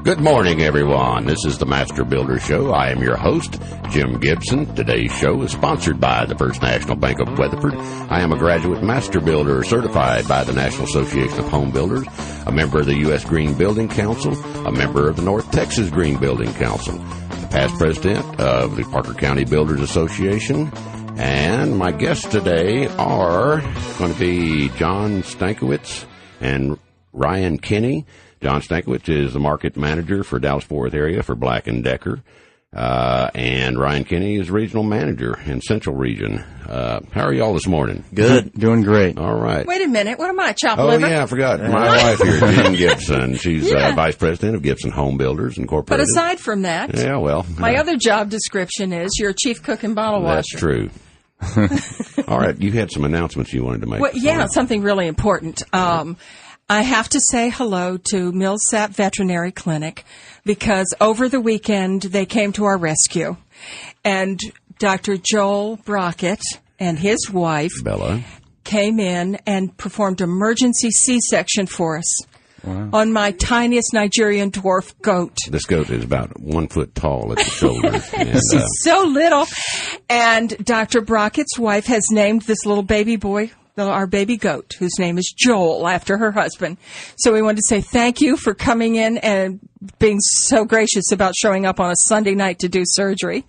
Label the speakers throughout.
Speaker 1: Good morning, everyone. This is the Master Builder Show. I am your host, Jim Gibson. Today's show is sponsored by the First National Bank of Weatherford. I am a graduate master builder certified by the National Association of Home Builders, a member of the U.S. Green Building Council, a member of the North Texas Green Building Council, the past president of the Parker County Builders Association, and my guests today are going to be John Stankewitz and Ryan Kinney. John Stankewitz is the market manager for Dallas-Fort Worth area for Black & Decker. And Ryan Kinney is regional manager in Central Region. How are y'all this morning?
Speaker 2: Good. Doing great.
Speaker 1: All right.
Speaker 3: Wait a minute. What am I, chopped liver?
Speaker 1: Oh, yeah, I forgot. My wife here, Jen Gibson. She's vice president of Gibson Home Builders Incorporated.
Speaker 3: But aside from that, my other job description is you're a chief cook and bottle washer.
Speaker 1: That's true. All right. You had some announcements you wanted to make.
Speaker 3: Well, yeah, something really important. I have to say hello to Millsap Veterinary Clinic because over the weekend they came to our rescue. And Dr. Joel Brockett and his wife,
Speaker 1: Bella,
Speaker 3: came in and performed emergency C-section for us. Wow. On my tiniest Nigerian dwarf goat.
Speaker 1: This goat is about 1 foot tall at the shoulders. And,
Speaker 3: she's so little. And Dr. Brockett's wife has named this little baby boy, our baby goat, whose name is Joel, after her husband. So we wanted to say thank you for coming in and being so gracious about showing up on a Sunday night to do surgery.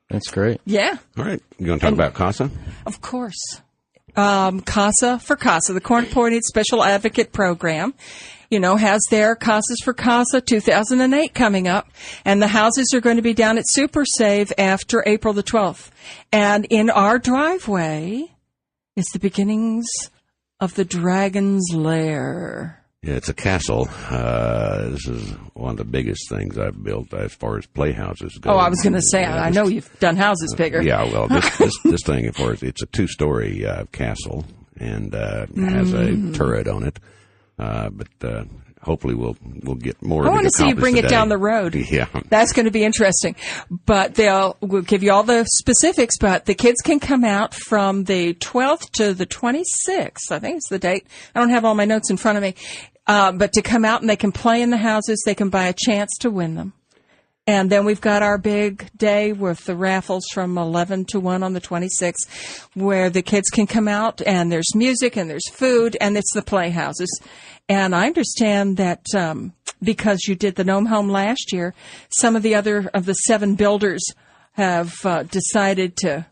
Speaker 2: That's great.
Speaker 3: Yeah.
Speaker 1: All right. You want to talk about CASA?
Speaker 3: Of course. CASA for CASA, the Court-Appointed Special Advocate Program, has their Casas for CASA 2008 coming up. And the houses are going to be down at Super Save after April the 12th. And in our driveway is the beginnings of the Dragon's Lair.
Speaker 1: Yeah, it's a castle. This is one of the biggest things I've built as far as playhouses go.
Speaker 3: Oh, I was going to say, I know you've done houses bigger.
Speaker 1: Yeah, well, this thing, of course, it's a two-story castle and has a turret on it. But hopefully we'll get more.
Speaker 3: I want to see you bring it down the road.
Speaker 1: Yeah, that's
Speaker 3: going to be interesting. But we'll give you all the specifics. But the kids can come out from the 12th to the 26th. I think it's the date. I don't have all my notes in front of me. But to come out and they can play in the houses, they can buy a chance to win them. And then we've got our big day with the raffles from 11 to 1 on the 26th, where the kids can come out and there's music and there's food and it's the playhouses. And I understand that because you did the Gnome Home last year, some of the other of the 7 builders have decided to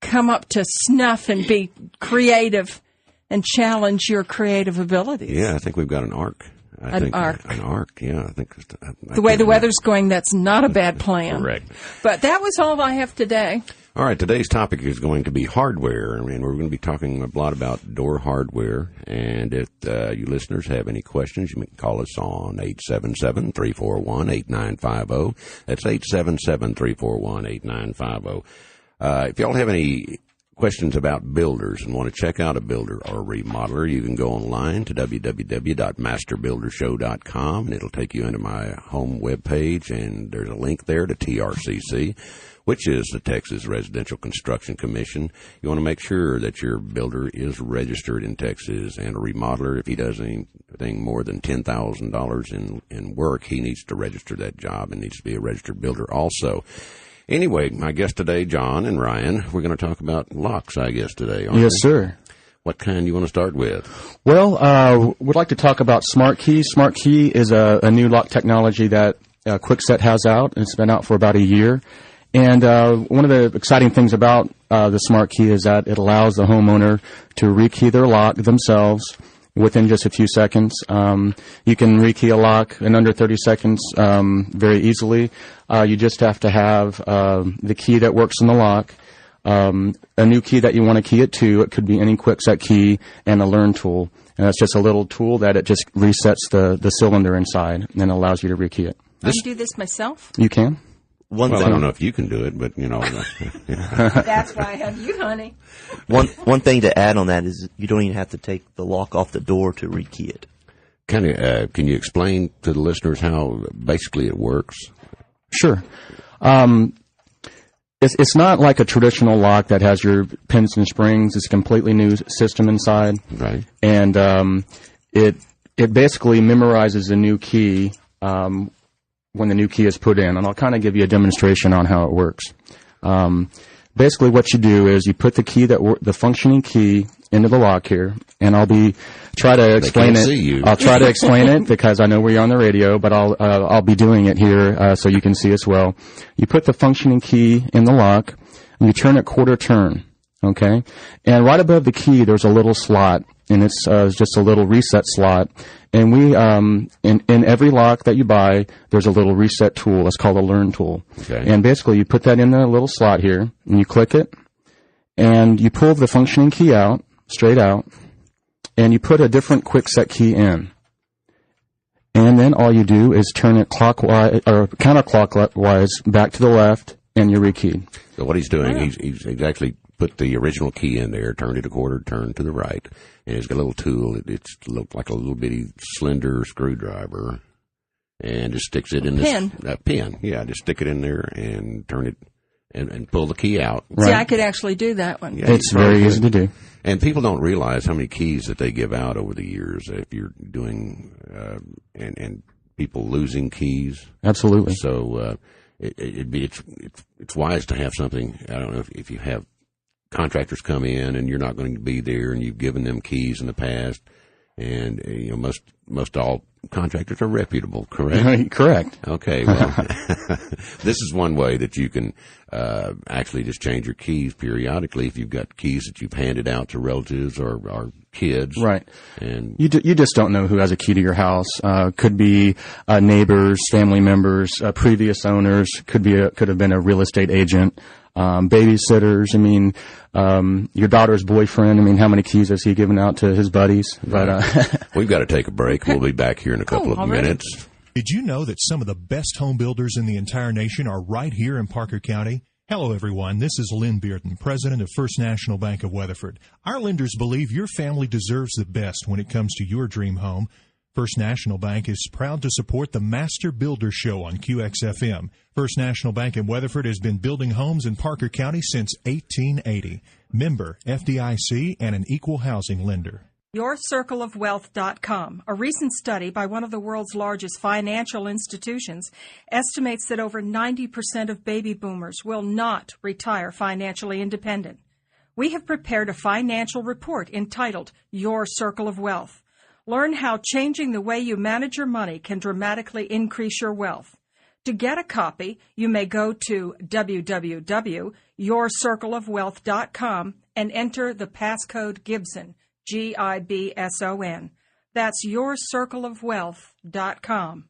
Speaker 3: come up to snuff and be creative and challenge your creative abilities.
Speaker 1: Yeah, I think we've got an arc. An arc, yeah. I think
Speaker 3: the way the weather's going, that's not a bad plan.
Speaker 1: Correct.
Speaker 3: But that was all I have today.
Speaker 1: All right, today's topic is going to be hardware, and we're going to be talking a lot about door hardware. And if you listeners have any questions, you can call us on 877-341-8950. That's 877-341-8950. If y'all have any questions about builders and want to check out a builder or a remodeler, you can go online to www.masterbuildershow.com, and it'll take you into my home webpage, and there's a link there to TRCC, which is the Texas Residential Construction Commission. You want to make sure that your builder is registered in Texas, and a remodeler, if he does anything more than $10,000 in work, he needs to register that job and needs to be a registered builder also. Anyway, my guest today, John and Ryan, we're going to talk about locks, I guess, today, aren't we?
Speaker 2: Yes, sir.
Speaker 1: What kind you want to start with?
Speaker 2: Well, we'd like to talk about Smart Key. Smart Key is a new lock technology that Kwikset has out. It's been out for about a year. And one of the exciting things about the Smart Key is that it allows the homeowner to rekey their lock themselves within just a few seconds. You can rekey a lock in under 30 seconds very easily. You just have to have the key that works in the lock, a new key that you want to key it to. It could be any Kwikset key, and a learn tool. And that's just a little tool that it just resets the cylinder inside and allows you to rekey it.
Speaker 3: Can I do this myself?
Speaker 2: You can.
Speaker 1: I don't know if you can do it, but,
Speaker 3: That's why I have you, honey.
Speaker 4: One thing to add on that is you don't even have to take the lock off the door to rekey it.
Speaker 1: Can you explain to the listeners how basically it works?
Speaker 2: Sure. It's not like a traditional lock that has your pins and springs. It's a completely new system inside.
Speaker 1: Right.
Speaker 2: And it basically memorizes a new key when the new key is put in, and I'll kind of give you a demonstration on how it works. Basically, what you do is you put the key the functioning key into the lock here, and I'll try to explain it.
Speaker 1: See you.
Speaker 2: I'll try to explain it because I know we're on the radio, but I'll be doing it here so you can see us well. You put the functioning key in the lock, and you turn it quarter turn. Okay, and right above the key, there's a little slot, and it's just a little reset slot. And we, in every lock that you buy, there's a little reset tool. It's called a Learn tool.
Speaker 1: Okay.
Speaker 2: And basically, you put that in the little slot here, and you click it, and you pull the functioning key out, straight out, and you put a different Kwikset key in. And then all you do is turn it clockwise or counterclockwise back to the left, and you're rekeyed.
Speaker 1: So what he's doing, he's actually put the original key in there, turned it a quarter turn to the right, and he's got a little tool. It's looked like a little bitty slender screwdriver, and just sticks it in
Speaker 3: Pin.
Speaker 1: this pin. Yeah, just stick it in there and turn it and pull the key out.
Speaker 3: See, I could actually do that one.
Speaker 1: Yeah,
Speaker 2: It's very easy to do.
Speaker 1: And people don't realize how many keys that they give out over the years. If you're doing and people losing keys,
Speaker 2: Absolutely.
Speaker 1: so it's wise to have something. I don't know if you have contractors come in and you're not going to be there, and you've given them keys in the past, and most all contractors are reputable, correct?
Speaker 2: Correct.
Speaker 1: Okay, well, this is one way that you can actually just change your keys periodically if you've got keys that you've handed out to relatives or kids.
Speaker 2: Right.
Speaker 1: And
Speaker 2: you just don't know who has a key to your house. Could be neighbors, family members, previous owners. Could have been a real estate agent. Babysitters. I mean, your daughter's boyfriend. I mean, how many keys has he given out to his buddies? But
Speaker 1: we've got to take a break. We'll be back here in a couple of
Speaker 3: already?
Speaker 1: minutes.
Speaker 5: Did you know that some of the best home builders in the entire nation are right here in Parker County? Hello, everyone. This is Lynn Bearden, president of First National Bank of Weatherford. Our lenders believe your family deserves the best when it comes to your dream home. First National Bank is proud to support the Master Builder Show on QXFM. First National Bank in Weatherford has been building homes in Parker County since 1880. Member FDIC and an equal housing lender.
Speaker 3: YourCircleOfWealth.com. A recent study by one of the world's largest financial institutions estimates that over 90% of baby boomers will not retire financially independent. We have prepared a financial report entitled Your Circle of Wealth. Learn how changing the way you manage your money can dramatically increase your wealth. To get a copy, you may go to www.yourcircleofwealth.com and enter the passcode Gibson, Gibson. That's yourcircleofwealth.com.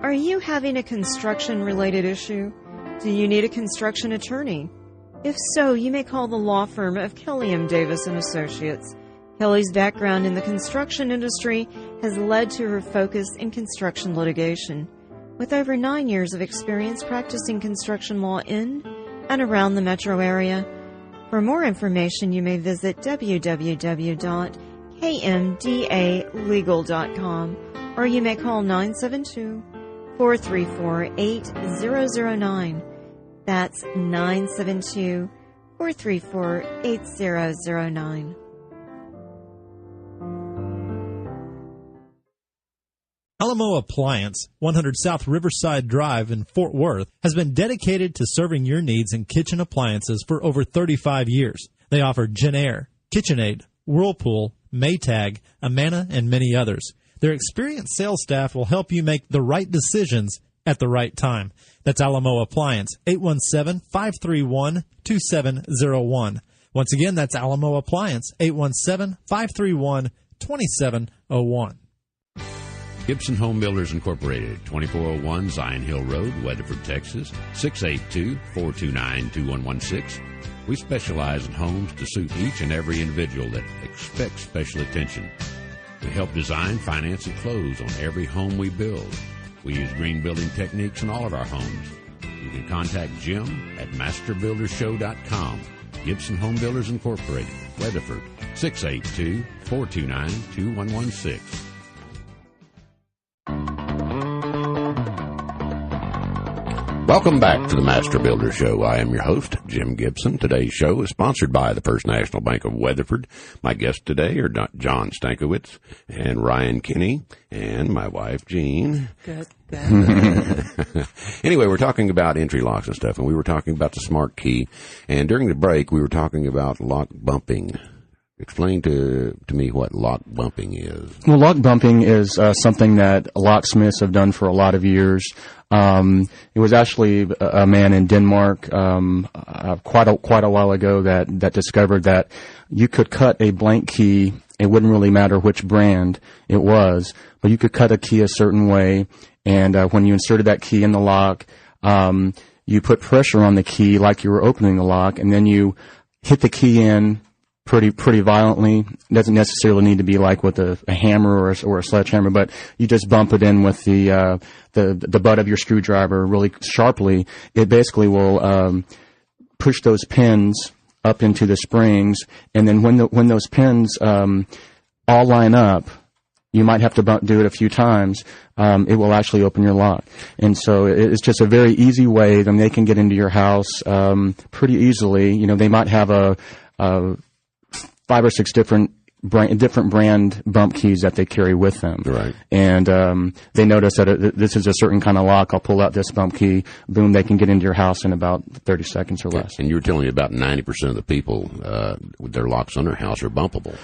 Speaker 6: Are you having a construction-related issue? Do you need a construction attorney? If so, you may call the law firm of Kelly M. Davis & Associates. Kelly's background in the construction industry has led to her focus in construction litigation. With over 9 years of experience practicing construction law in and around the metro area, for more information you may visit www.kmdalegal.com or you may call 972-434-8009. That's 972-434-8009.
Speaker 7: Alamo Appliance, 100 South Riverside Drive in Fort Worth, has been dedicated to serving your needs in kitchen appliances for over 35 years. They offer Genair, KitchenAid, Whirlpool, Maytag, Amana, and many others. Their experienced sales staff will help you make the right decisions at the right time. That's Alamo Appliance, 817-531-2701. Once again, that's Alamo Appliance, 817-531-2701.
Speaker 1: Gibson Home Builders Incorporated, 2401 Zion Hill Road, Weatherford, Texas, 682-429-2116. We specialize in homes to suit each and every individual that expects special attention. We help design, finance, and close on every home we build. We use green building techniques in all of our homes. You can contact Jim at masterbuildershow.com. Gibson Home Builders Incorporated, Weatherford, 682-429-2116. Welcome back to the Master Builder Show. I am your host, Jim Gibson. Today's show is sponsored by the First National Bank of Weatherford. My guests today are John Stankewitz and Ryan Kinney and my wife, Jean.
Speaker 3: Good.
Speaker 1: Anyway, we're talking about entry locks and stuff, and we were talking about the smart key. And during the break, we were talking about lock bumping. Explain to me what lock bumping is.
Speaker 2: Well, lock bumping is something that locksmiths have done for a lot of years. It was actually a man in Denmark quite a while ago that discovered that you could cut a blank key. It wouldn't really matter which brand it was, but you could cut a key a certain way. And when you inserted that key in the lock, you put pressure on the key like you were opening the lock, and then you hit the key in pretty violently. It doesn't necessarily need to be like with a hammer or a sledgehammer, but you just bump it in with the butt of your screwdriver really sharply. It basically will push those pins up into the springs, and then when those pins all line up, you might have to do it a few times. It will actually open your lock. And so it's just a very easy way. Then they can get into your house pretty easily. You know, they might have a 5 or 6 different brand bump keys that they carry with them.
Speaker 1: Right.
Speaker 2: And they notice that this is a certain kind of lock. I'll pull out this bump key. Boom, they can get into your house in about 30 seconds or less.
Speaker 1: And you were telling me about 90% of the people with their locks on their house are bumpable.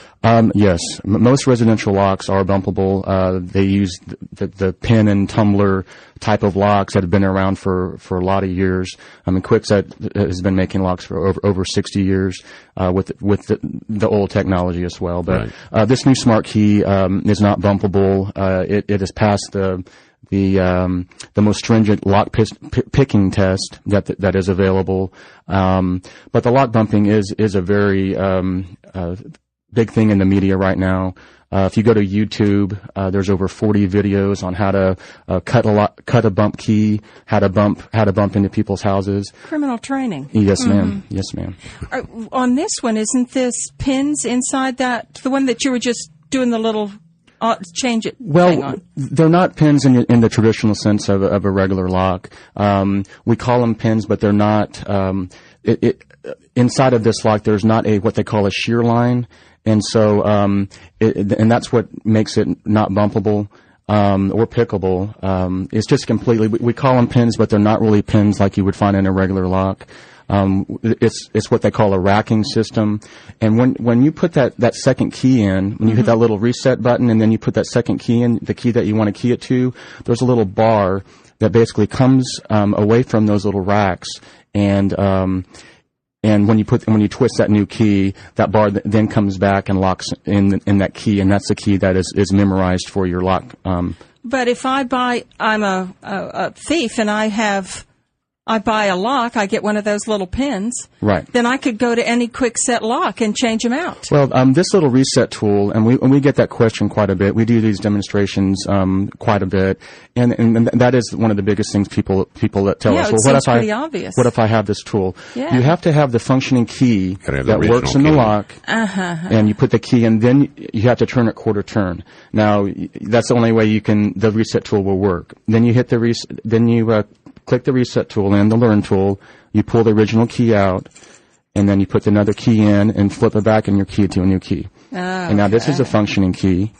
Speaker 2: Yes. Most residential locks are bumpable. They use the pin and tumbler type of locks that have been around for a lot of years. I mean, Kwikset has been making locks for over 60 years with the old technology as well. But this new smart key is not bumpable. It has passed the most stringent lock picking test that is available. But the lock bumping is a very big thing in the media right now. If you go to YouTube, there's over 40 videos on how to cut a bump key, how to bump into people's houses.
Speaker 3: Criminal training.
Speaker 2: Yes, ma'am. Yes, ma'am.
Speaker 3: On this one, isn't this pins inside that, the one that you were just doing the little change it thing on?
Speaker 2: They're not pins in the traditional sense of a regular lock. We call them pins, but they're not. Inside of this lock, there's not what they call a shear line. And so, and that's what makes it not bumpable, or pickable. It's just completely, we call them pins, but they're not really pins like you would find in a regular lock. It's what they call a racking system. And when you put that second key in, when you hit that little reset button and then you put that second key in, the key that you want to key it to, there's a little bar that basically comes, away from those little racks. And when you twist that new key, that bar then comes back and locks in that key, and that's the key that is memorized for your lock.
Speaker 3: But if I'm a thief and I buy a lock, I get one of those little pins.
Speaker 2: Right.
Speaker 3: Then I could go to any Kwikset lock and change them out.
Speaker 2: Well, this little reset tool, and we get that question quite a bit. We do these demonstrations quite a bit, and that is one of the biggest things people that tell us. Well, what if I have this tool?
Speaker 3: Yeah.
Speaker 2: You have to have the functioning key that works in the lock, and you put the key in. Then you have to turn it quarter turn. Now that's the only way the reset tool will work. Then you hit click the reset tool and the learn tool, you pull the original key out, and then you put another key in and flip it back and you're keyed to a new key. And now this is a functioning key.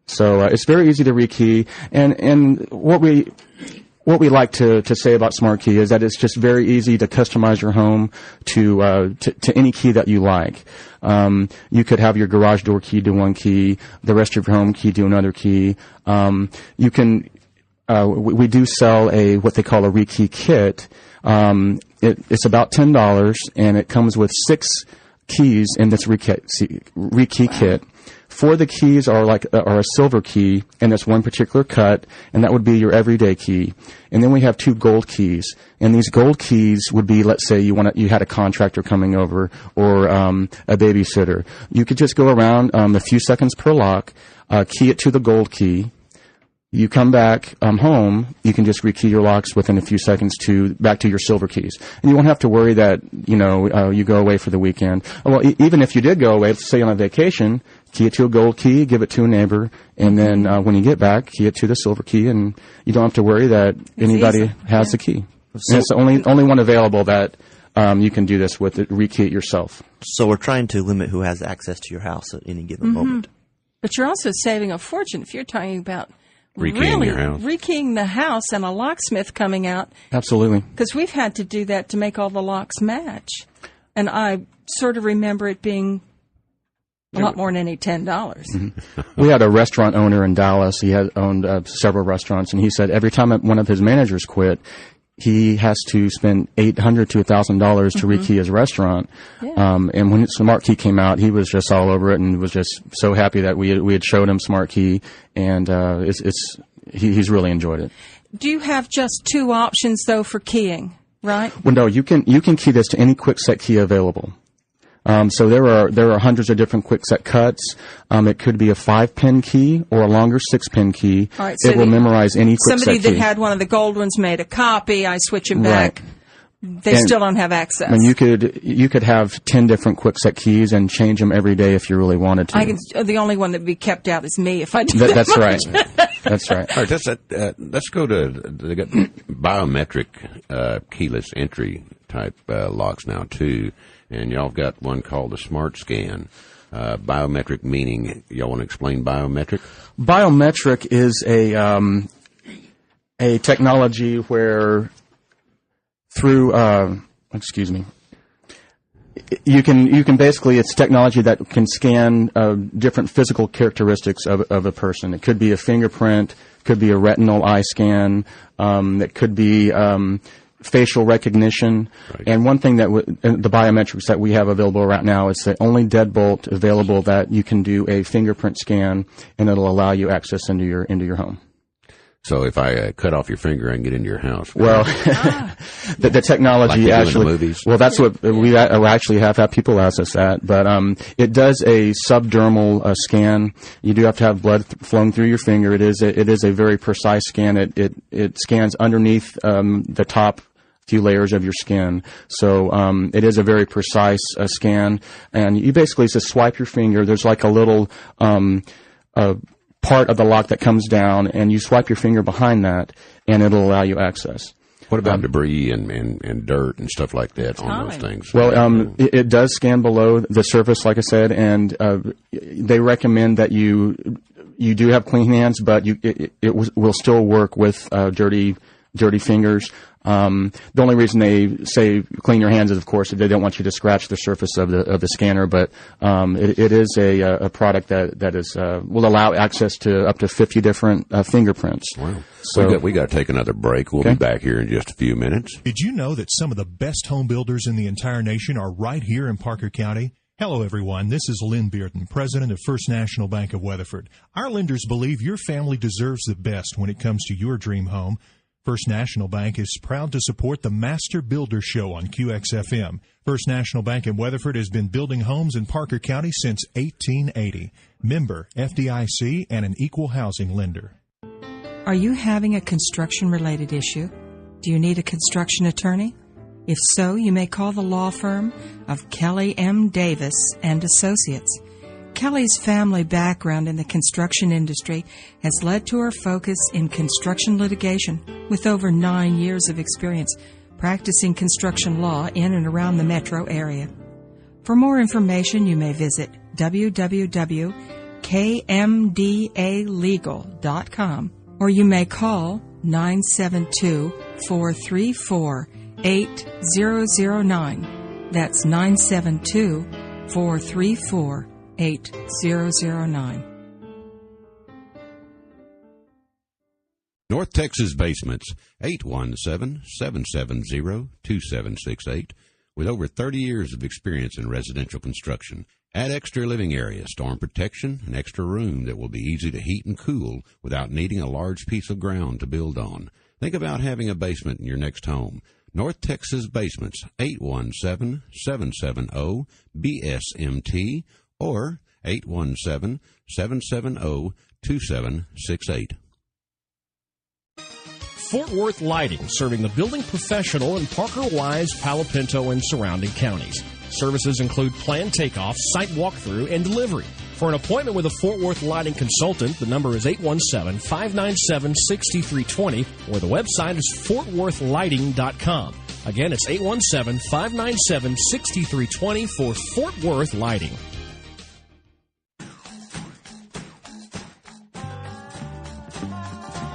Speaker 2: So it's very easy to rekey. And what we like to say about Smart Key is that it's just very easy to customize your home to any key that you like. You could have your garage door key to one key, the rest of your home key to another key. You can we do sell what they call a rekey kit. It's about $10, and it comes with 6 keys in this rekey kit. 4 of the keys are a silver key, and it's one particular cut, and that would be your everyday key. And then we have 2 gold keys, and these gold keys would be, let's say you had a contractor coming over or a babysitter. You could just go around a few seconds per lock, key it to the gold key. You come back home, you can just rekey your locks within a few seconds back to your silver keys. And you won't have to worry that, you go away for the weekend. Well, even if you did go away, let's say on a vacation, key it to a gold key, give it to a neighbor, and then when you get back, key it to the silver key, and you don't have to worry that anybody has the key. And it's the only one available that you can do this with, rekey it yourself.
Speaker 4: So we're trying to limit who has access to your house at any given moment.
Speaker 3: But you're also saving a fortune if you're talking about
Speaker 1: Rekeying your house.
Speaker 3: rekeying the house and a locksmith coming out.
Speaker 2: Absolutely.
Speaker 3: Because we've had to do that to make all the locks match. And I sort of remember it being a lot more than any $10.
Speaker 2: We had a restaurant owner in Dallas. He had owned several restaurants, and he said every time one of his managers quit, he has to spend $800 to $1,000 to rekey his restaurant.
Speaker 3: Yeah.
Speaker 2: And when Smart Key came out, he was just all over it and was just so happy that we had showed him Smart Key, and he's really enjoyed it.
Speaker 3: Do you have just 2 options though for keying? Right.
Speaker 2: Well, no, you can key this to any Kwikset key available. So there are hundreds of different Kwikset cuts. It could be a 5-pin key or a longer 6-pin key.
Speaker 3: All right, so
Speaker 2: it will memorize any Kwikset
Speaker 3: somebody
Speaker 2: key.
Speaker 3: that had one of the gold ones made a copy. I switch them back.
Speaker 2: Right.
Speaker 3: They still don't have access.
Speaker 2: I mean, you could have 10 different Kwikset keys and change them every day if you really wanted to.
Speaker 3: The oney one that would be kept out is me if I do that.
Speaker 2: That's right. That's right.
Speaker 1: All right, let's go to they got biometric keyless entry type locks now too, and y'all got one called the Smart Scan. Biometric meaning, y'all want to explain biometric?
Speaker 2: Biometric is a technology where through you can basically, it's technology that can scan different physical characteristics of a person. It could be a fingerprint, could be a retinal eye scan, it could be facial recognition. Right. And one thing that the biometrics that we have available right now is the only deadbolt available that you can do a fingerprint scan, and it'll allow you access into your home.
Speaker 1: So if I cut off your finger, I can get into your house.
Speaker 2: Well, the technology
Speaker 1: like
Speaker 2: actually.
Speaker 1: In the movies.
Speaker 2: Well, that's what we actually have had people ask us that. But it does a subdermal scan. You do have to have blood flowing through your finger. It is a very precise scan. It scans underneath the top few layers of your skin. So it is a very precise scan, and you basically just swipe your finger. There's like a little part of the lock that comes down, and you swipe your finger behind that, and it'll allow you access.
Speaker 1: What about debris and dirt and stuff like that on those things?
Speaker 2: Well, it does scan below the surface, like I said, and they recommend that you do have clean hands, but it will still work with dirty fingers. The only reason they say clean your hands is, of course, they don't want you to scratch the surface of the scanner. But it is a product that is will allow access to up to 50 different fingerprints.
Speaker 1: Wow!
Speaker 2: So
Speaker 1: we got to take another break. We'll be back here in just a few minutes.
Speaker 5: Did you know that some of the best home builders in the entire nation are right here in Parker County? Hello, everyone. This is Lynn Bearden, president of First National Bank of Weatherford. Our lenders believe your family deserves the best when it comes to your dream home. First National Bank is proud to support the Master Builder Show on QXFM. First National Bank in Weatherford has been building homes in Parker County since 1880. Member FDIC and an equal housing lender.
Speaker 3: Are you having a construction-related issue? Do you need a construction attorney? If so, you may call the law firm of Kelly M. Davis and Associates. Kelly's family background in the construction industry has led to her focus in construction litigation, with over 9 years of experience practicing construction law in and around the metro area. For more information, you may visit www.kmdalegal.com, or you may call 972-434-8009. That's 972-434-8009.
Speaker 1: North Texas Basements, 817-770-2768. With over 30 years of experience in residential construction, add extra living area, storm protection, and extra room that will be easy to heat and cool without needing a large piece of ground to build on. Think about having a basement in your next home. North Texas Basements, 817-770-BSMT or 817-770-2768.
Speaker 8: Fort Worth Lighting, serving the building professional in Parker, Wise, Palo Pinto, and surrounding counties. Services include planned takeoff, site walkthrough, and delivery. For an appointment with a Fort Worth lighting consultant, the number is 817-597-6320, or the website is fortworthlighting.com. Again, it's 817-597-6320 for Fort Worth Lighting.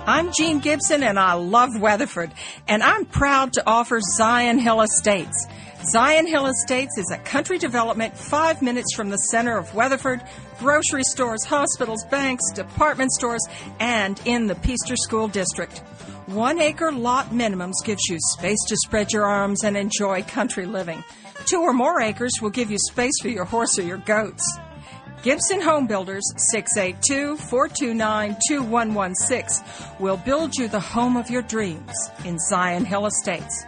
Speaker 3: I'm Jean Gibson, and I love Weatherford, and I'm proud to offer Zion Hill Estates. Zion Hill Estates is a country development 5 minutes from the center of Weatherford, grocery stores, hospitals, banks, department stores, and in the Pfister School District. 1 acre lot minimums gives you space to spread your arms and enjoy country living. 2 or more acres will give you space for your horse or your goats. Gibson Home Builders, 682-429-2116, will build you the home of your dreams in Zion Hill Estates.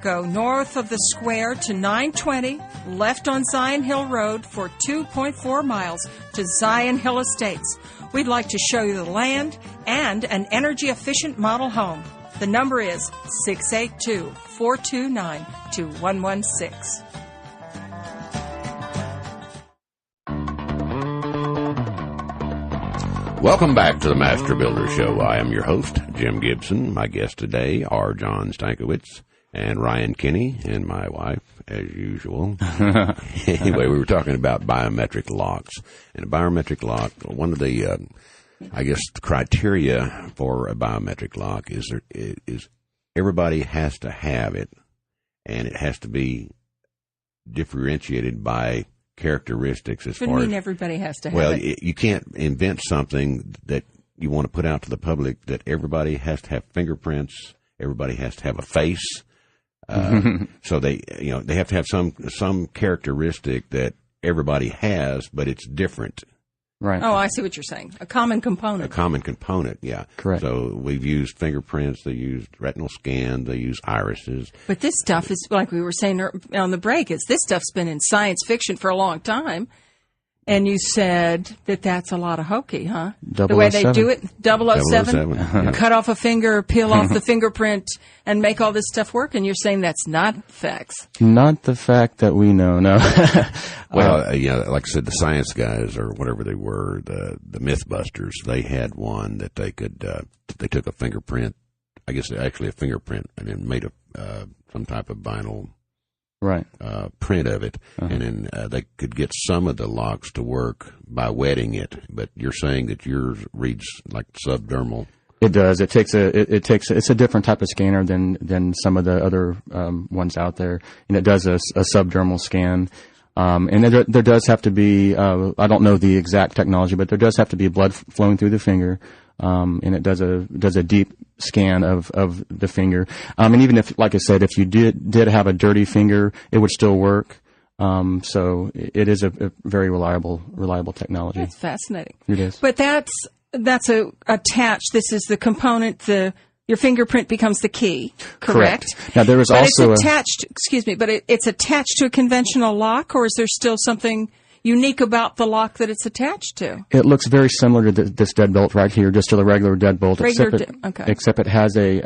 Speaker 3: Go north of the square to 920, left on Zion Hill Road for 2.4 miles to Zion Hill Estates. We'd like to show you the land and an energy-efficient model home. The number is 682-429-2116.
Speaker 1: Welcome back to the Master Builder Show. I am your host, Jim Gibson. My guests today are John Stankewitz and Ryan Kinney, and my wife, as usual. Anyway, we were talking about biometric locks. And a biometric lock, one of the, the criteria for a biometric lock is everybody has to have it, and it has to be differentiated by characteristics as far as...
Speaker 3: everybody has to have
Speaker 1: well,
Speaker 3: it.
Speaker 1: you can't invent something that you want to put out to the public that everybody has to have fingerprints, everybody has to have a face. So they have to have some characteristic that everybody has, but it's different.
Speaker 2: Right.
Speaker 3: Oh, I see what you're saying. A common component.
Speaker 1: A common component, yeah.
Speaker 2: Correct.
Speaker 1: So we've used fingerprints, they used retinal scan, they use irises.
Speaker 3: But this stuff is, like we were saying on the break, this stuff's been in science fiction for a long time. And you said that that's a lot of hokey, huh?
Speaker 2: 007.
Speaker 3: The way they do it, 007,
Speaker 1: 007.
Speaker 3: cut off a finger, peel off the fingerprint, and make all this stuff work. And you're saying that's not facts.
Speaker 2: Not the fact that we know, no.
Speaker 1: Well, like I said, the science guys or whatever they were, the Mythbusters, they had one that they could, they took a fingerprint, I guess actually a fingerprint, and then made some type of vinyl
Speaker 2: right.
Speaker 1: Print of it, and then they could get some of the locks to work by wetting it. But you're saying that yours reads like subdermal.
Speaker 2: It does. It's a different type of scanner than some of the other ones out there, and it does a subdermal scan. And there does have to be, I don't know the exact technology, but there does have to be blood flowing through the finger. And it does a deep scan of the finger. And even if, like I said, if you did have a dirty finger, it would still work. So it is a very reliable technology.
Speaker 3: That's fascinating.
Speaker 2: It is.
Speaker 3: But that's attached. This is the component, your fingerprint becomes the key, correct?
Speaker 2: Now there is also
Speaker 3: it's attached, it's attached to a conventional lock, or is there still something unique about the lock that it's attached to?
Speaker 2: It looks very similar to this deadbolt right here, just to the regular deadbolt, except it has a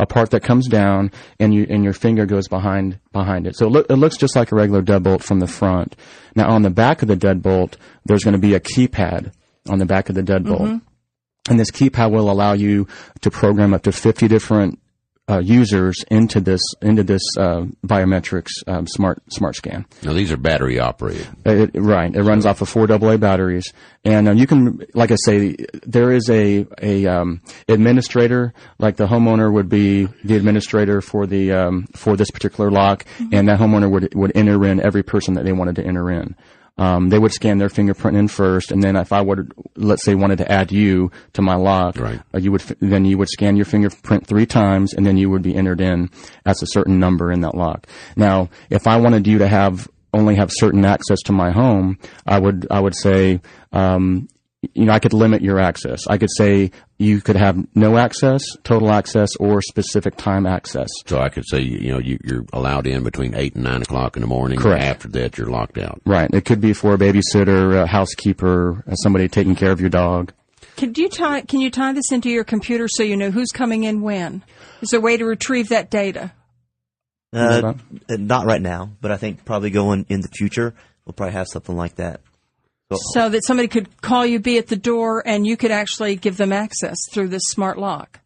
Speaker 2: part that comes down and your finger goes behind it. So it looks just like a regular deadbolt from the front. Now on the back of the deadbolt, there's going to be a keypad on the back of the deadbolt. Mm-hmm. And this keypad will allow you to program up to 50 different users into this biometrics smart scan.
Speaker 1: Now these are battery operated.
Speaker 2: Right. It runs off of 4 AA batteries, and you can, like I say, there is a administrator, like the homeowner would be the administrator for this particular lock, mm-hmm. and that homeowner would enter in every person that they wanted to enter in. They would scan their fingerprint in first, and then if I would, let's say, wanted to add you to my lock,
Speaker 1: right.
Speaker 2: you would scan your fingerprint 3 times, and then you would be entered in as a certain number in that lock. Now, if I wanted you to only have certain access to my home, I would say, I could limit your access. I could say you could have no access, total access, or specific time access.
Speaker 1: So I could say, you're allowed in between 8 and 9 o'clock in the morning.
Speaker 2: Correct.
Speaker 1: And after that, you're locked out.
Speaker 2: Right. It could be for a babysitter, a housekeeper, somebody taking care of your dog.
Speaker 3: Can you tie this into your computer so you know who's coming in when? Is there a way to retrieve that data?
Speaker 4: Not right now, but I think probably going in the future, we'll probably have something like that.
Speaker 3: So that somebody could call you, be at the door, and you could actually give them access through this smart lock.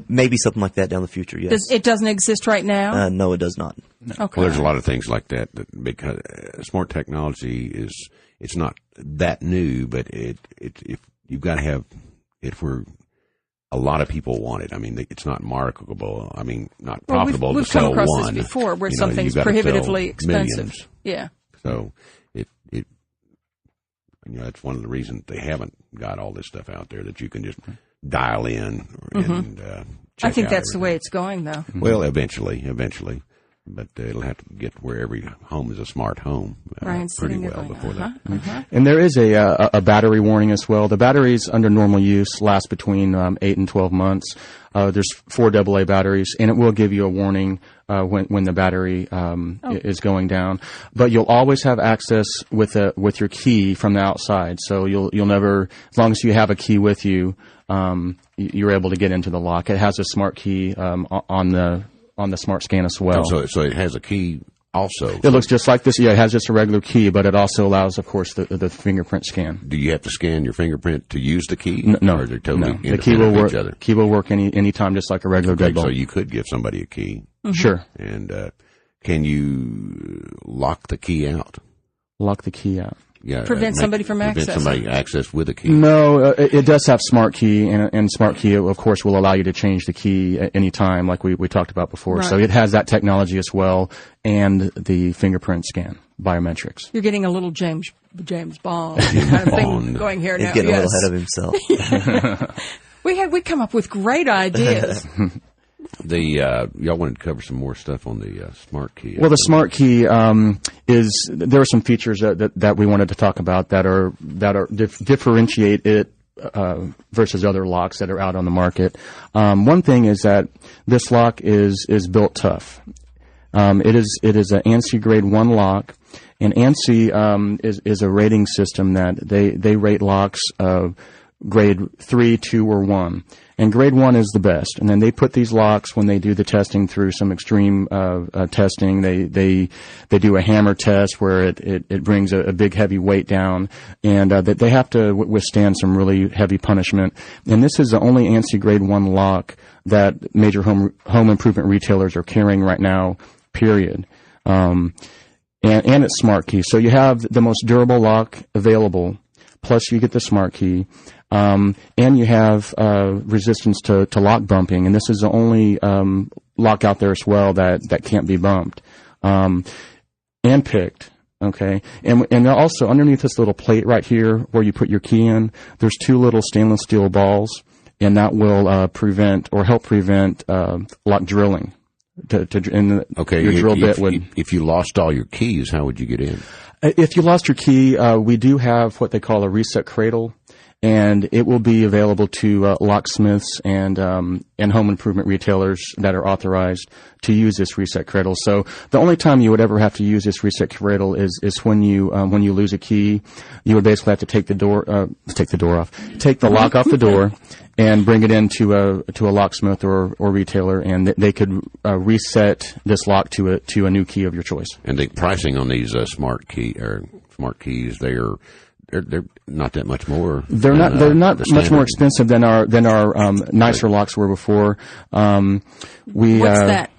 Speaker 4: Maybe something like that down the future, yes.
Speaker 3: It doesn't exist right now?
Speaker 4: No, it does not.
Speaker 3: No.
Speaker 1: Okay. Well, there's a lot of things like that because smart technology it's not that new, but if you've got to have it for a lot of people want it. I mean, it's not marketable. I mean, not profitable
Speaker 3: we've
Speaker 1: to sell
Speaker 3: come across
Speaker 1: one.
Speaker 3: this before where
Speaker 1: you know,
Speaker 3: something's
Speaker 1: you've got to
Speaker 3: prohibitively
Speaker 1: sell
Speaker 3: expensive.
Speaker 1: Millions.
Speaker 3: Yeah.
Speaker 1: So that's one of the reasons they haven't got all this stuff out there that you can just dial in and check
Speaker 3: I think
Speaker 1: out
Speaker 3: that's the
Speaker 1: everything.
Speaker 3: way it's going, though.
Speaker 1: Well, eventually. But it'll have to get to where every home is a smart home
Speaker 3: Ryan's
Speaker 1: pretty
Speaker 3: sitting there
Speaker 1: well
Speaker 3: going,
Speaker 1: before that.
Speaker 2: And there is a battery warning as well. The batteries under normal use last between 8 and 12 months. There's 4 AA batteries, and it will give you a warning when the battery is going down. But you'll always have access with your key from the outside. So you'll never, as long as you have a key with you, you're able to get into the lock. It has a smart key on the smart scan as well.
Speaker 1: So it has a key also.
Speaker 2: It looks just like this. Yeah, it has just a regular key, but it also allows, of course, the fingerprint scan.
Speaker 1: Do you have to scan your fingerprint to use the key?
Speaker 2: No,
Speaker 1: or they're totally
Speaker 2: no. The key will work.
Speaker 1: Each other?
Speaker 2: Key will work any time, just like a regular deadbolt.
Speaker 1: So you could give somebody a key.
Speaker 2: Sure.
Speaker 1: And can you lock the key out?
Speaker 2: Lock the key out.
Speaker 1: Yeah,
Speaker 3: Prevent somebody from
Speaker 1: prevent
Speaker 3: accessing.
Speaker 1: somebody access with a key.
Speaker 2: No, it does have smart key, and smart key, of course, will allow you to change the key at any time, like we talked about before.
Speaker 3: Right.
Speaker 2: So it has that technology as well, and the fingerprint scan, biometrics.
Speaker 3: You're getting a little James Bond kind of thing going here
Speaker 4: He's
Speaker 3: now.
Speaker 4: getting
Speaker 3: Yes.
Speaker 4: a little ahead of himself.
Speaker 3: We come up with great ideas.
Speaker 1: Y'all wanted to cover some more stuff on the smart key.
Speaker 2: Well, the smart key there are some features that we wanted to talk about that differentiate it versus other locks that are out on the market. One thing is that this lock is built tough. It is an ANSI grade 1 lock, and ANSI is a rating system that they rate locks grade 3, 2, or 1. And grade 1 is the best. And then they put these locks, when they do the testing, through some extreme testing. They do a hammer test where it brings a big heavy weight down, and that they have to withstand some really heavy punishment. And this is the only ANSI grade 1 lock that major home improvement retailers are carrying right now, period. And it's smart key. So you have the most durable lock available, plus you get the smart key. And you have resistance to lock bumping, and this is the only lock out there as well that can't be bumped and picked. Okay, and also underneath this little plate right here where you put your key in, there's 2 little stainless steel balls, and that will help prevent lock drilling. Your drill bit would.
Speaker 1: If you lost all your keys, how would you get in?
Speaker 2: If you lost your key, we do have what they call a reset cradle. And it will be available to locksmiths and home improvement retailers that are authorized to use this reset cradle. So the only time you would ever have to use this reset cradle is when you lose a key. You would basically have to take the lock off the door, and bring it into a locksmith or retailer, and they could reset this lock to a new key of your choice.
Speaker 1: And the pricing on these smart keys, they're not that much more.
Speaker 2: They're not much more expensive than our nicer locks were before.
Speaker 3: What's that?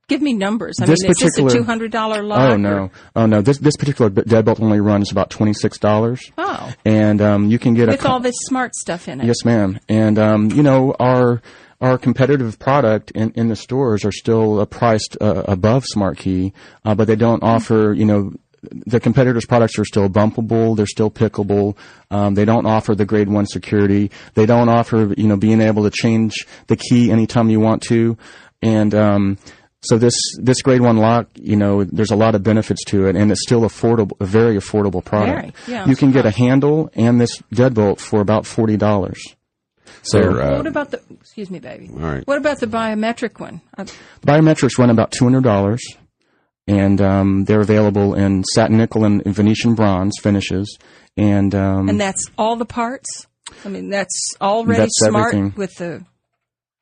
Speaker 3: Give me numbers. I mean, is this a $200 lock?
Speaker 2: Oh no. This particular deadbolt only runs about $26.
Speaker 3: Oh.
Speaker 2: And you can get
Speaker 3: with all this smart stuff in it.
Speaker 2: Yes, ma'am. And our competitive product in the stores are still priced above Smart Key, but they don't offer, the competitors' products are still bumpable. They're still pickable. They don't offer the grade 1 security. They don't offer, being able to change the key anytime you want to. And so this grade 1 lock, there's a lot of benefits to it, and it's still affordable, a very affordable product. You can get a handle and this deadbolt for about $40. So
Speaker 3: what about excuse me, baby.
Speaker 1: All right.
Speaker 3: What about the biometric one?
Speaker 2: Biometrics run about $200. And they're available in satin nickel and Venetian bronze finishes, and
Speaker 3: that's all the parts. I mean, that's already
Speaker 2: that's
Speaker 3: smart
Speaker 2: everything.
Speaker 3: with the.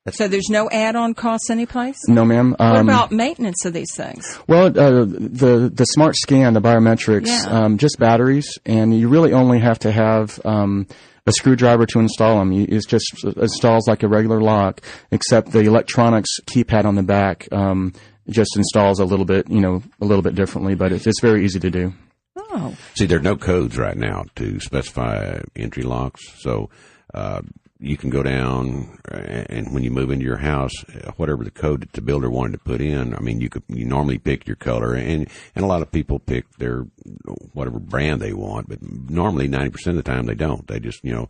Speaker 3: So there's no add-on costs anyplace?
Speaker 2: No, ma'am.
Speaker 3: What about maintenance of these things?
Speaker 2: Well, the Smart Scan, the biometrics, just batteries, and you really only have to have a screwdriver to install them. It just installs like a regular lock, except the electronics keypad on the back just installs a little bit differently, but it's very easy to do.
Speaker 3: Oh.
Speaker 1: See, there are no codes right now to specify entry locks, so you can go down and when you move into your house, whatever the code that the builder wanted to put in, I mean, you normally pick your color, and a lot of people pick their whatever brand they want, but normally 90% of the time they don't. They just tell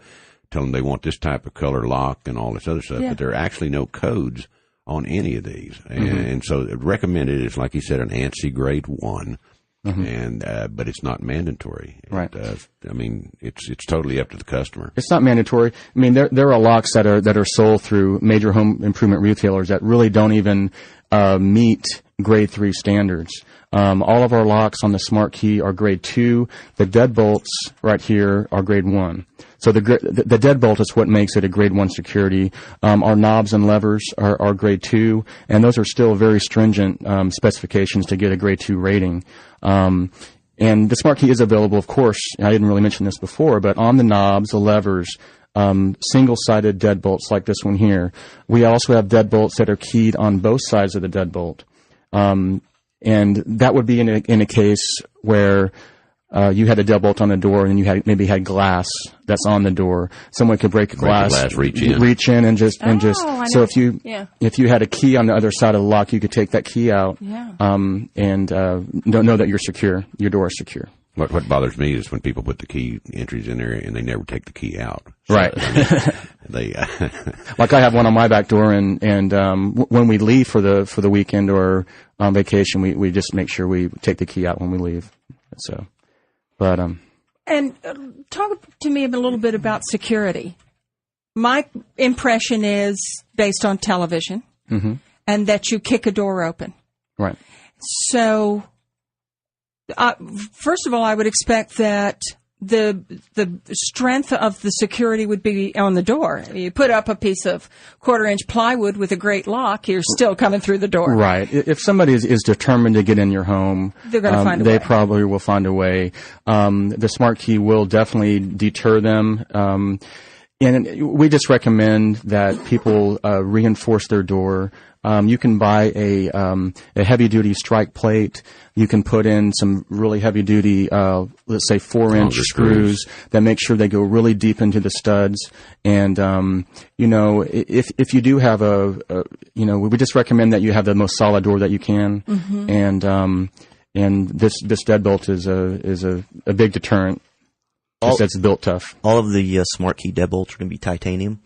Speaker 1: them they want this type of color lock and all this other stuff, but there are actually no codes on any of these, and so recommended is, like you said, an ANSI grade 1. And but it's not mandatory.
Speaker 2: Right.
Speaker 1: I mean, it's totally up to the customer.
Speaker 2: It's not mandatory. I mean, there are locks that are sold through major home improvement retailers that really don't even meet grade 3 standards. All of our locks on the Smart Key are grade 2. The deadbolts right here are grade 1. So the deadbolt is what makes it a grade 1 security. Our knobs and levers are grade 2, and those are still very stringent specifications to get a grade 2 rating. And the Smart Key is available, of course. I didn't really mention this before, but on the knobs, the levers, single-sided deadbolts like this one here. We also have deadbolts that are keyed on both sides of the deadbolt. And that would be in a case where you had a deadbolt on the door, and you maybe had glass that's on the door. Someone could break a glass, reach in, and just. So if you had a key on the other side of the lock, you could take that key out, and know that you're secure. Your door is secure.
Speaker 1: What bothers me is when people put the key entries in there and they never take the key out. So,
Speaker 2: right.
Speaker 1: I mean,
Speaker 2: like I have one on my back door, and when we leave for the weekend or on vacation, we just make sure we take the key out when we leave. So. But
Speaker 3: and talk to me a little bit about security. My impression is based on television, and that you kick a door open.
Speaker 2: Right.
Speaker 3: So, first of all, I would expect that the strength of the security would be on the door. You put up a piece of 1/4-inch plywood with a great lock, you're still coming through the door.
Speaker 2: Right. If somebody is determined to get in your home,
Speaker 3: they're going to find a way.
Speaker 2: They probably will find a way. The Smart Key will definitely deter them. And we just recommend that people reinforce their door. You can buy a heavy-duty strike plate. You can put in some really heavy-duty, let's say 4-inch screws that make sure they go really deep into the studs. And if you do have we just recommend that you have the most solid door that you can. And this deadbolt is a big deterrent. That's built tough.
Speaker 4: All of the Smart Key deadbolts are going to be titanium.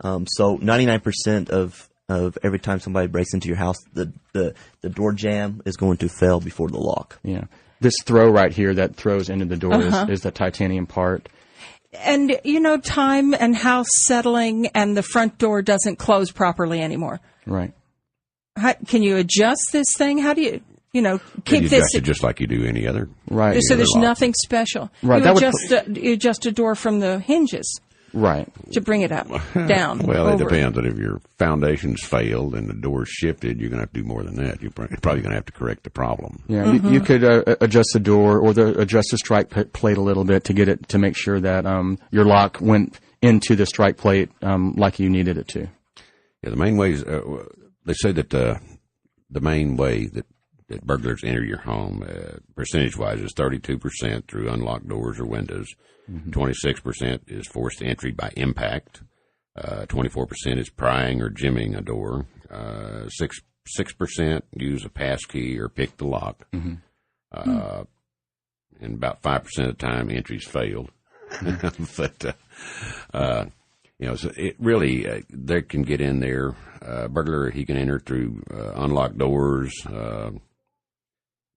Speaker 4: So 99% of every time somebody breaks into your house, the door jamb is going to fail before the lock.
Speaker 2: Yeah. This throw right here that throws into the door is the titanium part.
Speaker 3: And, time and house settling, and the front door doesn't close properly anymore.
Speaker 2: Right.
Speaker 3: Can you adjust this thing? How do you... keep
Speaker 1: you
Speaker 3: this
Speaker 1: adjust it just like you do any other.
Speaker 2: Right.
Speaker 3: So there's nothing special.
Speaker 2: Right.
Speaker 3: You adjust a door from the hinges.
Speaker 2: Right.
Speaker 3: To bring it up, down.
Speaker 1: Well, it depends. But if your foundation's failed and the door's shifted, you're going to have to do more than that. You're probably going to have to correct the problem.
Speaker 2: Yeah. You could adjust the door or adjust the strike plate a little bit to get it to make sure that your lock went into the strike plate like you needed it to.
Speaker 1: Yeah. The main ways they say that the main way that burglars enter your home, percentage-wise, is 32% through unlocked doors or windows. 26% is forced entry by impact. 24% is prying or jimmying a door. 6% use a pass key or pick the lock. And about 5% of the time, entries failed. But so it really they can get in there. Burglar, he can enter through unlocked doors.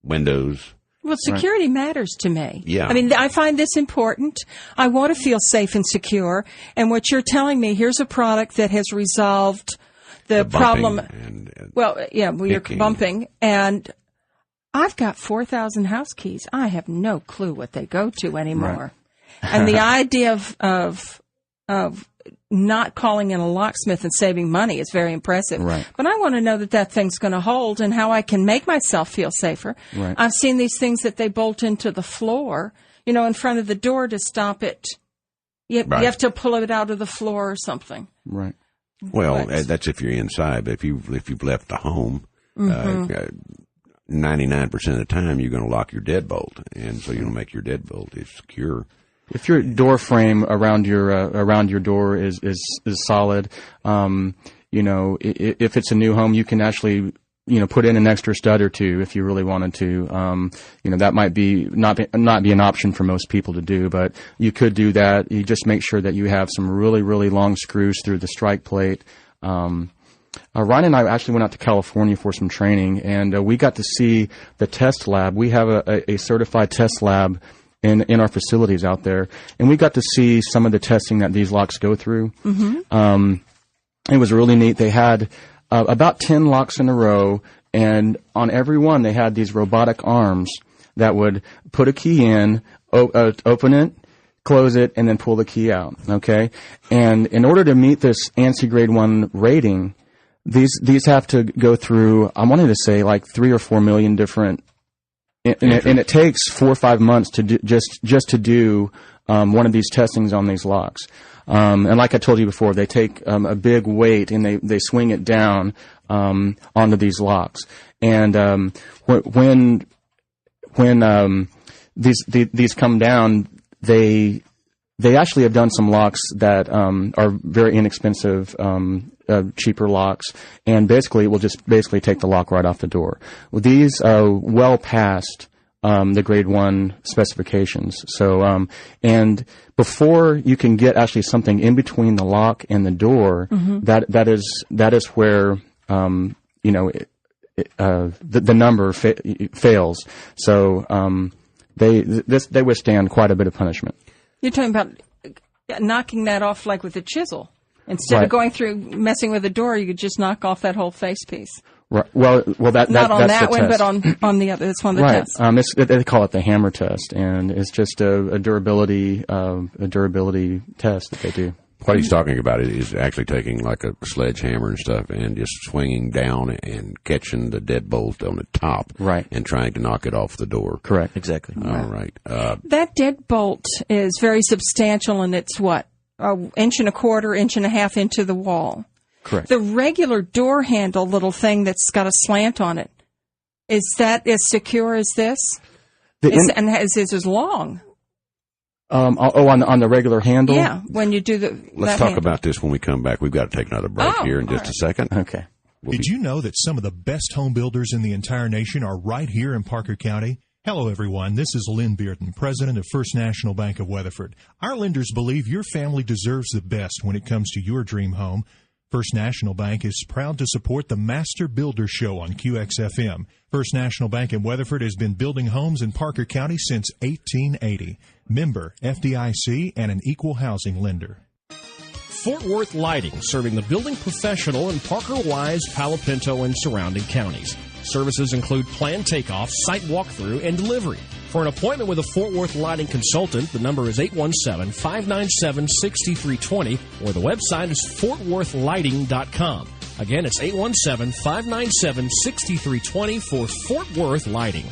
Speaker 1: Windows.
Speaker 3: Well, security matters to me.
Speaker 1: Yeah.
Speaker 3: I mean, I find this important. I want to feel safe and secure. And what you're telling me, here's a product that has resolved the problem. You're bumping. And I've got 4,000 house keys. I have no clue what they go to anymore. Right. And the idea of of not calling in a locksmith and saving money is very impressive.
Speaker 2: Right.
Speaker 3: But I want to know that thing's going to hold and how I can make myself feel safer.
Speaker 2: Right.
Speaker 3: I've seen these things that they bolt into the floor, in front of the door to stop it. You have to pull it out of the floor or something.
Speaker 2: Right.
Speaker 1: Well, that's if you're inside. But if you've left the home, 99% of the time you're going to lock your deadbolt, and so you'll make your deadbolt is secure.
Speaker 2: If your door frame around your door is solid, if it's a new home, you can actually put in an extra stud or two if you really wanted to. That might not be an option for most people to do, but you could do that. You just make sure that you have some really, really long screws through the strike plate. Ryan and I actually went out to California for some training, and we got to see the test lab. We have a certified test lab in our facilities out there, and we got to see some of the testing that these locks go through. Mm-hmm. It was really neat. They had about 10 locks in a row, and on every one they had these robotic arms that would put a key in, open it, close it, and then pull the key out. Okay, and in order to meet this ANSI Grade 1 rating, these have to go through, I wanted to say, like 3 or 4 million different. And it takes 4 or 5 months to do, just to do one of these testings on these locks. And like I told you before, they take a big weight and they swing it down onto these locks. And when these come down, they actually have done some locks that are very inexpensive, cheaper locks, and basically will just take the lock right off the door. Well, these are well past the Grade 1 specifications. So, and before you can get actually something in between the lock and the door, that is where the number fails. So they withstand quite a bit of punishment.
Speaker 3: You're talking about knocking that off like with a chisel. Instead of going through messing with the door, you could just knock off that whole face piece.
Speaker 2: Right. Well, that's
Speaker 3: not on that
Speaker 2: the
Speaker 3: one,
Speaker 2: test.
Speaker 3: but on the other. That's one of the tests.
Speaker 2: They call it the hammer test, and it's just a durability test that they do.
Speaker 1: What he's talking about is actually taking like a sledgehammer and stuff and just swinging down and catching the deadbolt on the top,
Speaker 2: right,
Speaker 1: and trying to knock it off the door.
Speaker 2: Correct.
Speaker 4: Exactly.
Speaker 1: All right.
Speaker 3: That deadbolt is very substantial, and it's what, an inch and a quarter, inch and a half into the wall.
Speaker 2: Correct.
Speaker 3: The regular door handle little thing that's got a slant on it, is that as secure as this? And is as long?
Speaker 2: On the regular handle?
Speaker 3: Yeah, when you do
Speaker 1: Let's talk about this when we come back. We've got to take another break here in just a second.
Speaker 2: Okay.
Speaker 5: Did you know that some of the best home builders in the entire nation are right here in Parker County? Hello, everyone. This is Lynn Bearden, president of First National Bank of Weatherford. Our lenders believe your family deserves the best when it comes to your dream home. First National Bank is proud to support the Master Builder Show on QXFM. First National Bank in Weatherford has been building homes in Parker County since 1880. Member FDIC and an equal housing lender.
Speaker 8: Fort Worth Lighting, serving the building professional in Parker, Wise, Palo Pinto, and surrounding counties. Services include planned takeoff, site walkthrough, and delivery. For an appointment with a Fort Worth Lighting consultant, the number is 817-597-6320, or the website is fortworthlighting.com. Again, it's 817-597-6320 for Fort Worth Lighting.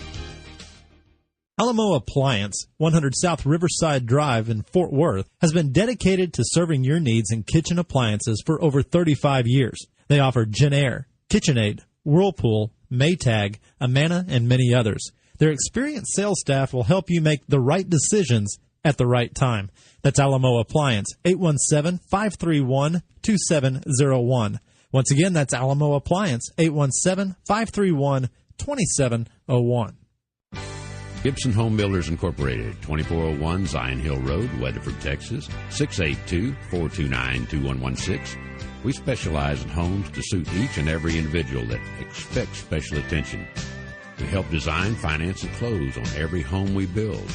Speaker 7: Alamo Appliance, 100 South Riverside Drive in Fort Worth, has been dedicated to serving your needs in kitchen appliances for over 35 years. They offer Genair, KitchenAid, Whirlpool, Maytag, Amana, and many others. Their experienced sales staff will help you make the right decisions at the right time. That's Alamo Appliance, 817-531-2701. Once again, that's Alamo Appliance, 817-531-2701.
Speaker 1: Gibson Home Builders Incorporated, 2401 Zion Hill Road, Weatherford, Texas, 682-429-2116. We specialize in homes to suit each and every individual that expects special attention. We help design, finance, and close on every home we build.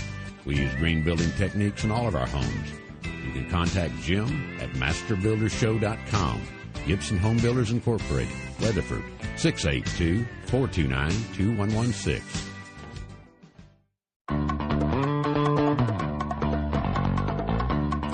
Speaker 1: We use green building techniques in all of our homes. You can contact Jim at masterbuildershow.com. Gibson Home Builders Incorporated, Weatherford, 682-429-2116.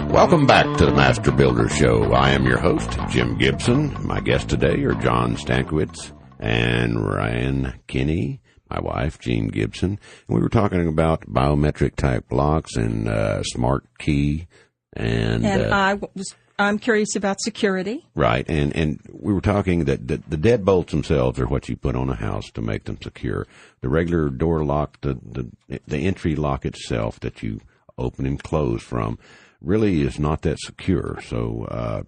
Speaker 1: Welcome back to the Master Builder Show. I am your host, Jim Gibson. My guests today are John Stankewitz and Ryan Kinney, my wife, Jean Gibson. And we were talking about biometric type locks and smart key. And
Speaker 3: I'm curious about security.
Speaker 1: Right. And we were talking that the deadbolts themselves are what you put on a house to make them secure. The regular door lock, the entry lock itself that you open and close from, really is not that secure. So,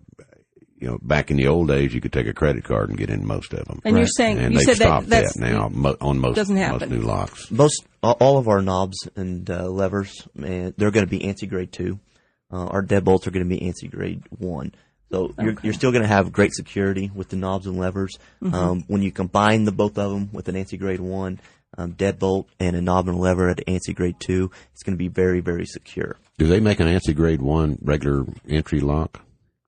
Speaker 1: back in the old days, you could take a credit card and get in most of them.
Speaker 3: And you're saying,
Speaker 1: and
Speaker 3: you
Speaker 1: they've
Speaker 3: said
Speaker 1: stopped
Speaker 3: that
Speaker 1: now on most new locks.
Speaker 4: All of our knobs and levers, they're going to be ANSI grade 2. Our deadbolts are going to be ANSI grade 1. So you're still going to have great security with the knobs and levers. When you combine both of them with an ANSI grade 1, deadbolt and a knob and a lever at ANSI grade 2, it's going to be very, very secure.
Speaker 1: Do they make an ANSI grade 1 regular entry lock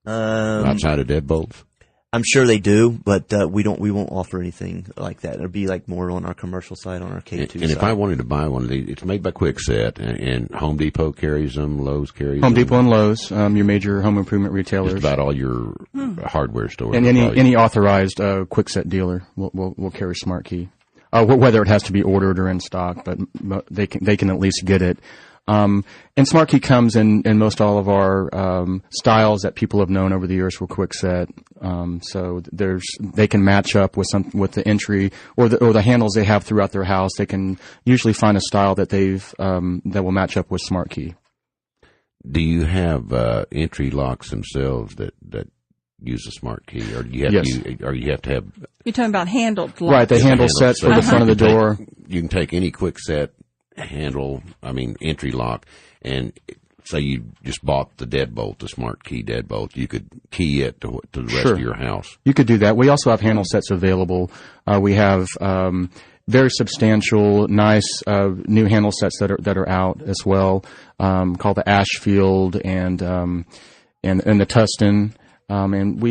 Speaker 1: outside of deadbolts?
Speaker 4: I'm sure they do, but we won't offer anything like that. It'll be like more on our commercial side, on our K2 side.
Speaker 1: And if I wanted to buy one of these, it's made by Kwikset, and Home Depot carries them, Lowe's carries them.
Speaker 2: Home Depot and Lowe's, your major home improvement retailers.
Speaker 1: Just about all your hardware stores.
Speaker 2: And any authorized Kwikset dealer will carry Smart Key. Whether it has to be ordered or in stock, but they can at least get it. And Smart Key comes in most all of our styles that people have known over the years for Kwikset. So they can match up with the entry or the handles they have throughout their house. They can usually find a style that that will match up with Smart Key.
Speaker 1: Do you have entry locks themselves that use a Smart Key, or do you have you have to have? You're
Speaker 3: talking about handled locks.
Speaker 2: Right, the handle sets for the front of the door.
Speaker 1: You can take any Kwikset entry lock, and say you just bought the deadbolt, the Smart Key deadbolt, you could key it to the rest of your house.
Speaker 2: You could do that. We also have handle sets available. We have very substantial, nice new handle sets that are out as well, called the Ashfield and the Tustin. And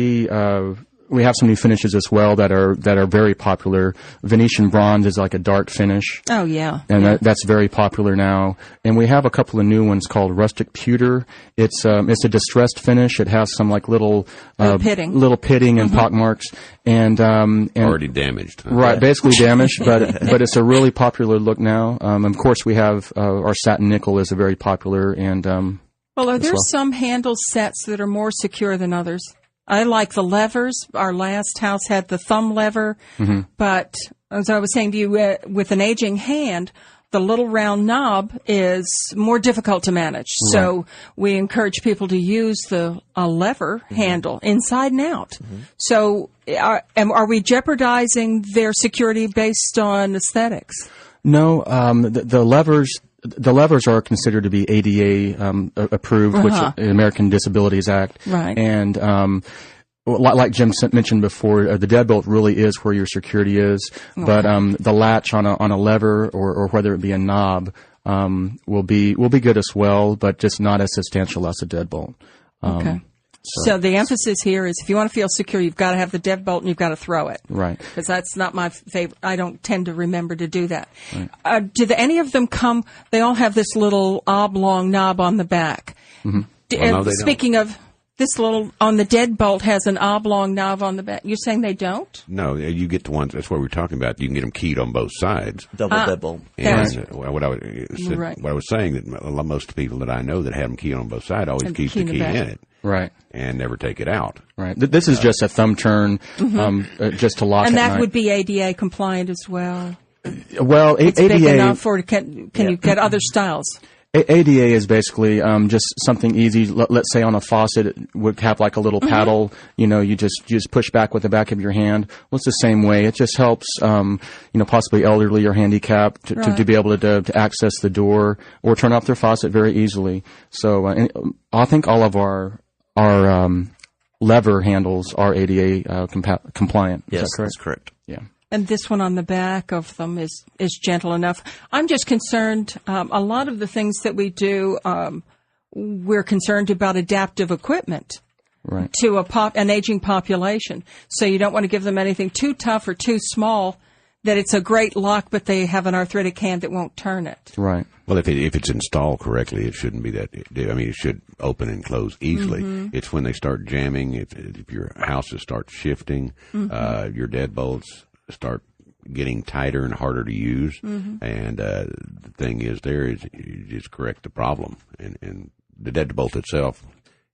Speaker 2: we have some new finishes as well that are very popular. Venetian bronze is like a dark finish.
Speaker 3: Oh yeah,
Speaker 2: and that's very popular now. And we have a couple of new ones called rustic pewter. It's a distressed finish. It has some like little pitting and pockmarks and
Speaker 1: already damaged. Huh?
Speaker 2: Right, basically damaged, but it's a really popular look now. Of course, we have our satin nickel is a very popular and.
Speaker 3: Well, are there some handle sets that are more secure than others? I like the levers. Our last house had the thumb lever, but as I was saying to you, with an aging hand, the little round knob is more difficult to manage. Right. So we encourage people to use a lever handle inside and out. So are we jeopardizing their security based on aesthetics?
Speaker 2: No, the levers. The levers are considered to be ADA approved, which is the American Disabilities Act.
Speaker 3: Right.
Speaker 2: And like Jim mentioned before, the deadbolt really is where your security is. Okay. But the latch on a lever or whether it be a knob will be good as well, but just not as substantial as a deadbolt.
Speaker 3: Okay. So the emphasis here is if you want to feel secure, you've got to have the deadbolt and you've got to throw it.
Speaker 2: Right.
Speaker 3: Because that's not my favorite. I don't tend to remember to do that. Right. Do any of them come, they all have this little oblong knob on the back.
Speaker 1: No,
Speaker 3: speaking of, this little, on the deadbolt has an oblong knob on the back. You're saying they don't?
Speaker 1: No, you get the ones, that's what we're talking about. You can get them keyed on both sides.
Speaker 4: Double deadbolt.
Speaker 1: And what I was saying, that most people that I know that have them keyed on both sides always keep the key in it.
Speaker 2: Right.
Speaker 1: And never take it out.
Speaker 2: Right. This is just a thumb turn, just to lock
Speaker 3: and
Speaker 2: at
Speaker 3: that
Speaker 2: night.
Speaker 3: would be ADA compliant as well.
Speaker 2: Well,
Speaker 3: it's
Speaker 2: ADA,
Speaker 3: big enough for can you get other styles?
Speaker 2: ADA is basically just something easy. Let's say on a faucet, it would have like a little paddle. You just push back with the back of your hand. Well, it's the same way. It just helps, possibly elderly or handicapped to be able to access the door or turn off their faucet very easily. So I think all of our lever handles are ADA compliant.
Speaker 4: Yes,
Speaker 2: is that correct?
Speaker 4: That's correct.
Speaker 2: Yeah.
Speaker 3: And this one on the back of them is gentle enough. I'm just concerned, a lot of the things that we do, we're concerned about adaptive equipment to an aging population. So you don't want to give them anything too tough or too small that it's a great lock, but they have an arthritic hand that won't turn it.
Speaker 2: Right.
Speaker 1: Well, if it's installed correctly, it shouldn't be that. I mean, it should open and close easily.
Speaker 3: Mm-hmm.
Speaker 1: It's when they start jamming, if your houses start shifting, your deadbolts start getting tighter and harder to use. And the thing is, you just correct the problem. And the deadbolt itself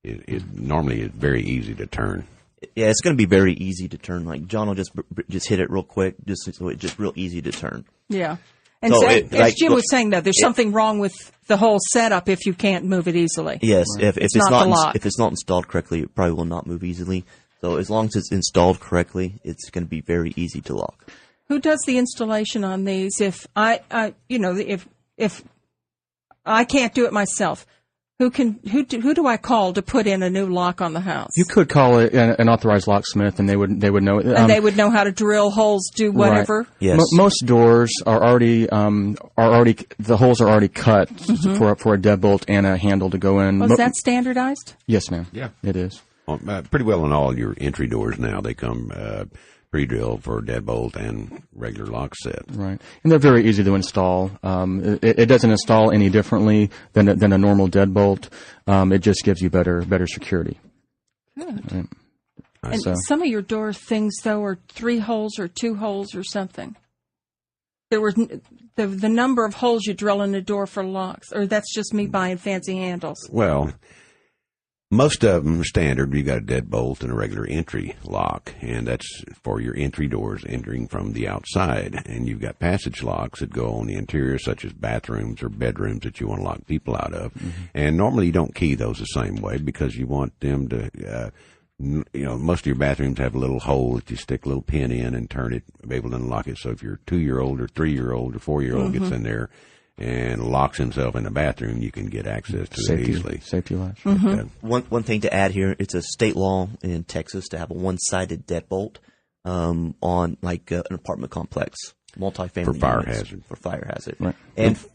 Speaker 1: is normally very easy to turn.
Speaker 4: Yeah, it's going to be very easy to turn. Like John will just hit it real quick, so it's just real easy to turn.
Speaker 3: Yeah. And
Speaker 4: So
Speaker 3: as Jim was saying, though, there's something wrong with the whole setup if you can't move it easily.
Speaker 4: Yes, if it's
Speaker 3: not the lock.
Speaker 4: if it's not installed correctly, it probably will not move easily. So as long as it's installed correctly, it's going to be very easy to lock.
Speaker 3: Who does the installation on these? If if I can't do it myself, who do I call to put in a new lock on the house?
Speaker 2: You could call it an authorized locksmith, and they would know.
Speaker 3: And they would know how to drill holes, do whatever.
Speaker 2: Right.
Speaker 4: Yes.
Speaker 2: Most doors are already the holes are already cut for a deadbolt and a handle to go in.
Speaker 3: Was that standardized?
Speaker 2: Yes, ma'am.
Speaker 1: Yeah.
Speaker 2: It is.
Speaker 1: Pretty well on all your entry doors now. They come pre-drilled for deadbolt and regular lock set.
Speaker 2: Right, and they're very easy to install. It doesn't install any differently than a normal deadbolt. It just gives you better security.
Speaker 3: Good.
Speaker 2: Right.
Speaker 3: And some of your door things, though, are 3 holes or 2 holes or something. There were the number of holes you drill in a door for locks, or that's just me buying fancy handles.
Speaker 1: Well, most of them standard. You got a deadbolt and a regular entry lock, and that's for your entry doors entering from the outside. And you've got passage locks that go on the interior, such as bathrooms or bedrooms that you want to lock people out of. And normally you don't key those the same way because you want them to, most of your bathrooms have a little hole that you stick a little pin in and turn it, be able to unlock it. So if your 2-year-old or 3-year-old or 4-year-old gets in there and locks himself in the bathroom, you can get access to it easily.
Speaker 2: Safety latch.
Speaker 4: One thing to add here, it's a state law in Texas to have a one-sided deadbolt on like an apartment complex, multifamily
Speaker 1: For fire
Speaker 4: units,
Speaker 1: hazard.
Speaker 4: For fire hazard.
Speaker 2: Right.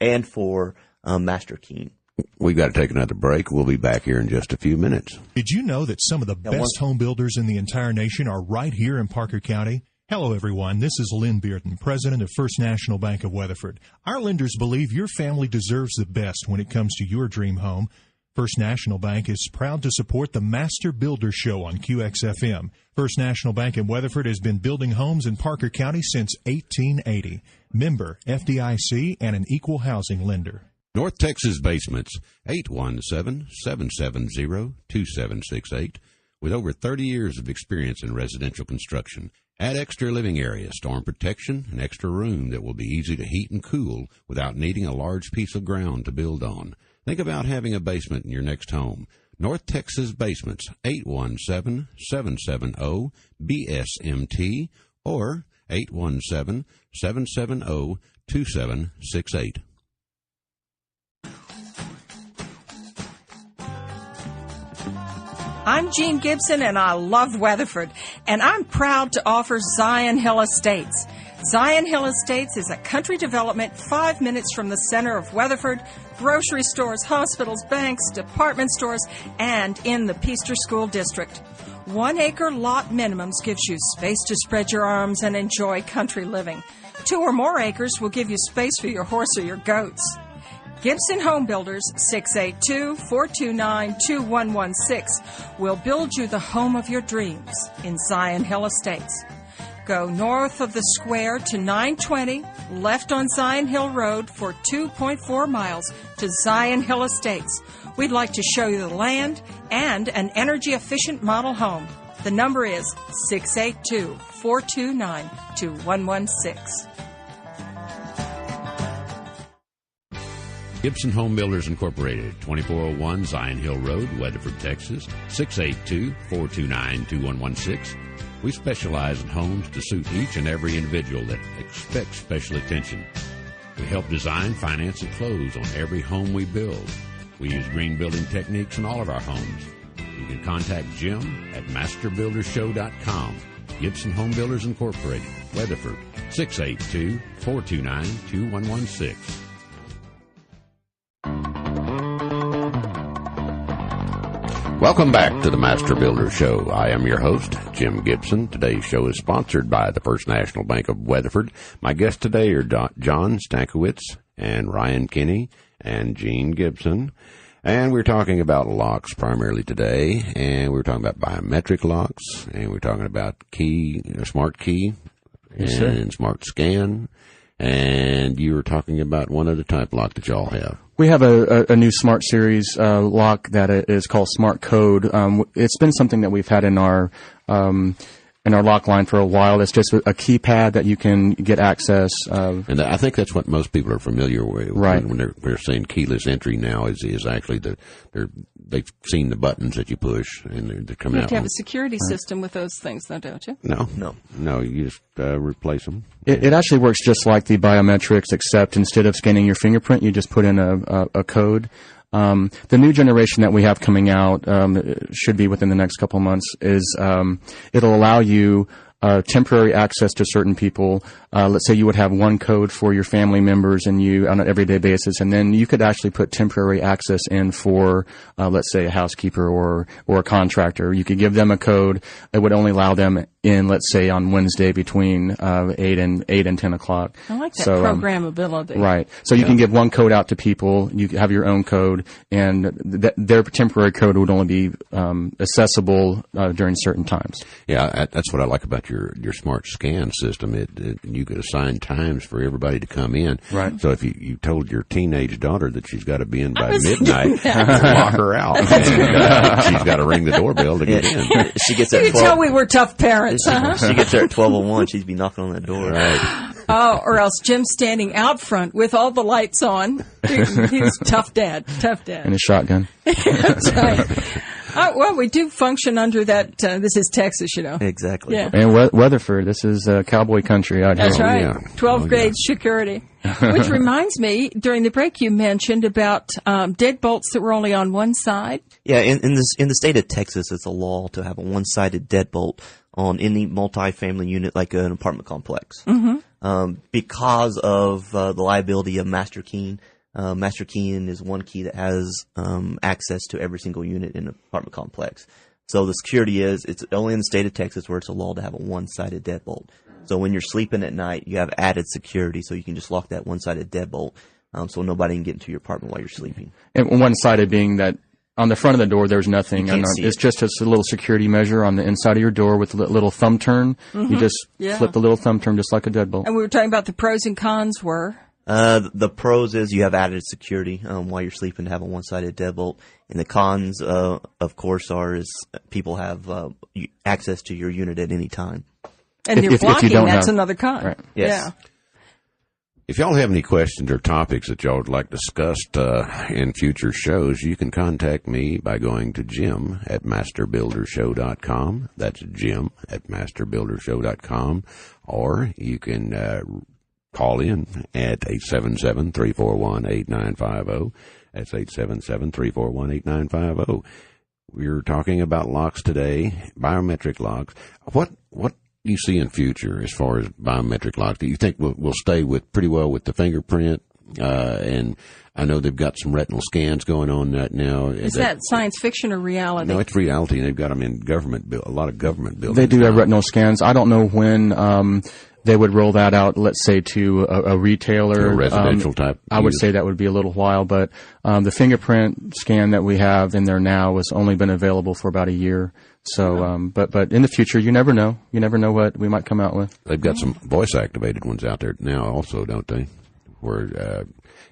Speaker 4: And for master keying.
Speaker 1: We've got to take another break. We'll be back here in just a few minutes.
Speaker 5: Did you know that some of the best home builders in the entire nation are right here in Parker County? Hello, everyone. This is Lynn Bearden, president of First National Bank of Weatherford. Our lenders believe your family deserves the best when it comes to your dream home. First National Bank is proud to support the Master Builder Show on QXFM. First National Bank in Weatherford has been building homes in Parker County since 1880. Member FDIC and an equal housing lender.
Speaker 1: North Texas Basements, 817-770-2768. With over 30 years of experience in residential construction, add extra living area, storm protection, and extra room that will be easy to heat and cool without needing a large piece of ground to build on. Think about having a basement in your next home. North Texas Basements, 817-770-BSMT or 817-770-2768.
Speaker 3: I'm Jean Gibson, and I love Weatherford, and I'm proud to offer Zion Hill Estates. Zion Hill Estates is a country development 5 minutes from the center of Weatherford, grocery stores, hospitals, banks, department stores, and in the Pfister School District. 1 acre lot minimums gives you space to spread your arms and enjoy country living. 2 or more acres will give you space for your horse or your goats. Gibson Home Builders, 682-429-2116, will build you the home of your dreams in Zion Hill Estates. Go north of the square to 920, left on Zion Hill Road for 2.4 miles to Zion Hill Estates. We'd like to show you the land and an energy-efficient model home. The number is 682-429-2116.
Speaker 1: Gibson Home Builders Incorporated, 2401 Zion Hill Road, Weatherford, Texas, 682-429-2116. We specialize in homes to suit each and every individual that expects special attention. We help design, finance, and close on every home we build. We use green building techniques in all of our homes. You can contact Jim at masterbuildershow.com. Gibson Home Builders Incorporated, Weatherford, 682-429-2116. Welcome back to the Master Builder Show. I am your host, Jim Gibson. Today's show is sponsored by the First National Bank of Weatherford. My guests today are John Stankewitz and Ryan Kinney and Gene Gibson. And we're talking about locks primarily today. And we're talking about biometric locks. And we're talking about smart key and smart scan. And you were talking about one other type lock that y'all have.
Speaker 2: We have a new Smart Series lock that is called Smart Code. It's been something that we've had in our lock line for a while. It's just a keypad that you can get access of.
Speaker 1: And I think that's what most people are familiar with.
Speaker 2: Right.
Speaker 1: When they're saying keyless entry now is actually they've seen the buttons that you push and they're coming out.
Speaker 3: You have to have a security system with those things, though, don't you?
Speaker 1: No. You just replace them.
Speaker 2: It actually works just like the biometrics, except instead of scanning your fingerprint, you just put in a code. The new generation that we have coming out, should be within the next couple of months, is it'll allow you temporary access to certain people. Let's say you would have one code for your family members and you on an everyday basis, and then you could actually put temporary access in for, let's say, a housekeeper or a contractor. You could give them a code that would only allow them in, let's say, on Wednesday between 8 and 10 o'clock.
Speaker 3: I like that programmability.
Speaker 2: Right. So you can give one code out to people. You have your own code, and their temporary code would only be accessible during certain times.
Speaker 1: Yeah, that's what I like about your smart scan system. You could assign times for everybody to come in.
Speaker 2: Right.
Speaker 1: So if you told your teenage daughter that she's got to be in by midnight, lock her out. And she's got to ring the doorbell to get in.
Speaker 4: She gets there at 12.
Speaker 3: You tell we were tough parents.
Speaker 4: She gets there at 12:01. She'd be knocking on that door.
Speaker 1: Right.
Speaker 3: Oh, or else Jim's standing out front with all the lights on. He's tough dad.
Speaker 2: And a shotgun.
Speaker 3: That's right. Well, we do function under that. This is Texas, you know.
Speaker 4: Exactly.
Speaker 3: Yeah.
Speaker 2: And Weatherford, this is cowboy country out here.
Speaker 3: That's right.
Speaker 1: Yeah.
Speaker 3: 12th grade security. Which reminds me, during the break you mentioned about deadbolts that were only on one side.
Speaker 4: Yeah, in the state of Texas, it's a law to have a one-sided deadbolt on any multi-family unit, like an apartment complex. Mm-hmm. Because of the liability of master keying. Master keying is one key that has access to every single unit in an apartment complex. So the security it's only in the state of Texas where it's a law to have a one-sided deadbolt. So when you're sleeping at night, you have added security, so you can just lock that one-sided deadbolt, so nobody can get into your apartment while you're sleeping.
Speaker 2: And one-sided being that on the front of the door, there's nothing. It's just a little security measure on the inside of your door with a little thumb turn. Mm-hmm. You just flip the little thumb turn just like a deadbolt.
Speaker 3: And we were talking about the pros and cons were?
Speaker 4: The pros is you have added security while you're sleeping to have a one-sided deadbolt. And the cons, of course, is people have access to your unit at any time.
Speaker 3: And if blocking, that's another con.
Speaker 2: Right.
Speaker 4: Yes.
Speaker 3: Yeah.
Speaker 1: If y'all have any questions or topics that y'all would like discussed in future shows, you can contact me by going to Jim at masterbuildershow.com. That's Jim at masterbuildershow.com. Or you can call in at 877-341-8950. That's 877-341-8950. We're talking about locks today, biometric locks. What do you see in future as far as biometric locks? Do you think we'll stay pretty well with the fingerprint? And I know they've got some retinal scans going on right now.
Speaker 3: Is that science fiction or reality?
Speaker 1: No, it's reality, and they've got them in a lot of government buildings.
Speaker 2: They do have retinal scans. I don't know when they would roll that out, let's say, to a retailer.
Speaker 1: To a residential type.
Speaker 2: I would say that would be a little while, but the fingerprint scan that we have in there now has only been available for about a year. So, but in the future, you never know. You never know what we might come out with.
Speaker 1: They've got some voice-activated ones out there now also, don't they? Where,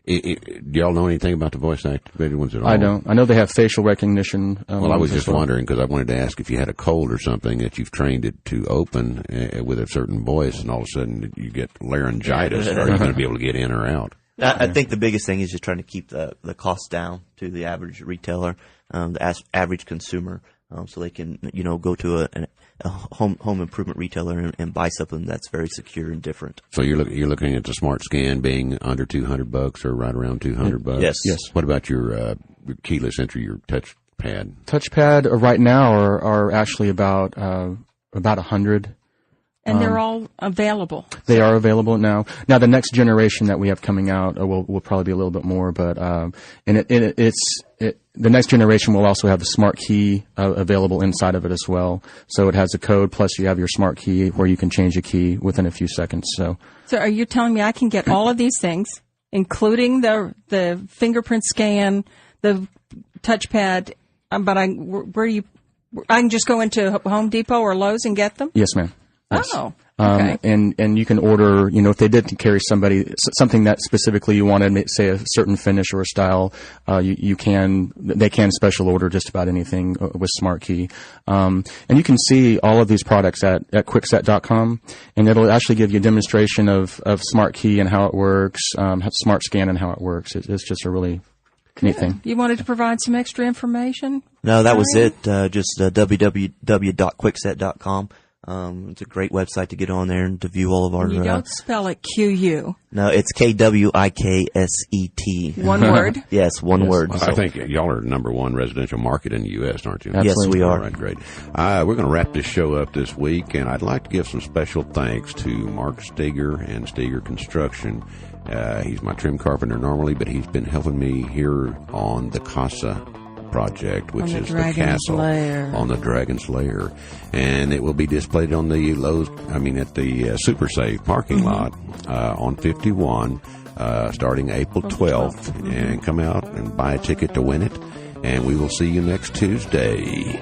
Speaker 1: do y'all know anything about the voice-activated ones at all?
Speaker 2: I don't. I know they have facial recognition.
Speaker 1: Well, I was just wondering, because I wanted to ask if you had a cold or something that you've trained it to open with a certain voice, and all of a sudden you get laryngitis. Are you going to be able to get in or out?
Speaker 4: I think the biggest thing is just trying to keep the costs down to the average retailer, the average consumer, so they can go to a home improvement retailer and buy something that's very secure and different.
Speaker 1: So you're looking at the smart scan being under $200 or right around $200.
Speaker 4: Yes.
Speaker 1: What about your keyless entry, your touchpad?
Speaker 2: Touchpad right now are actually about $100.
Speaker 3: And they're all available.
Speaker 2: They are available now. Now, the next generation that we have coming out will probably be a little bit more, but the next generation will also have the smart key available inside of it as well. So it has a code, plus you have your smart key where you can change a key within a few seconds. So
Speaker 3: are you telling me I can get all of these things, including the fingerprint scan, the touchpad, but I can just go into Home Depot or Lowe's and get them?
Speaker 2: Yes, ma'am. Yes.
Speaker 3: Oh, okay.
Speaker 2: And you can order, if they did carry something that specifically you wanted, say a certain finish or a style, they can special order just about anything with Smart Key. And you can see all of these products at Kwikset.com, and it'll actually give you a demonstration of Smart Key and how it works, Smart Scan and how it works. It's just a really neat thing.
Speaker 3: You wanted to provide some extra information?
Speaker 4: No, that was it. Just www.kwikset.com. It's a great website to get on there and to view all of our...
Speaker 3: You don't spell it Q-U.
Speaker 4: No, it's Kwikset.
Speaker 3: One word?
Speaker 4: Yes, one word.
Speaker 1: Well, I think y'all are number one residential market in the U.S., aren't you?
Speaker 2: Absolutely.
Speaker 4: Yes, we are.
Speaker 1: All right, great. We're going to wrap this show up this week, and I'd like to give some special thanks to Mark Steger and Steger Construction. He's my trim carpenter normally, but he's been helping me here on the Casa project, which is the castle on the Dragon's Lair, and it will be displayed on the at the Super Safe parking lot on 51 starting April 12th, and come out and buy a ticket to win it, and we will see you next Tuesday.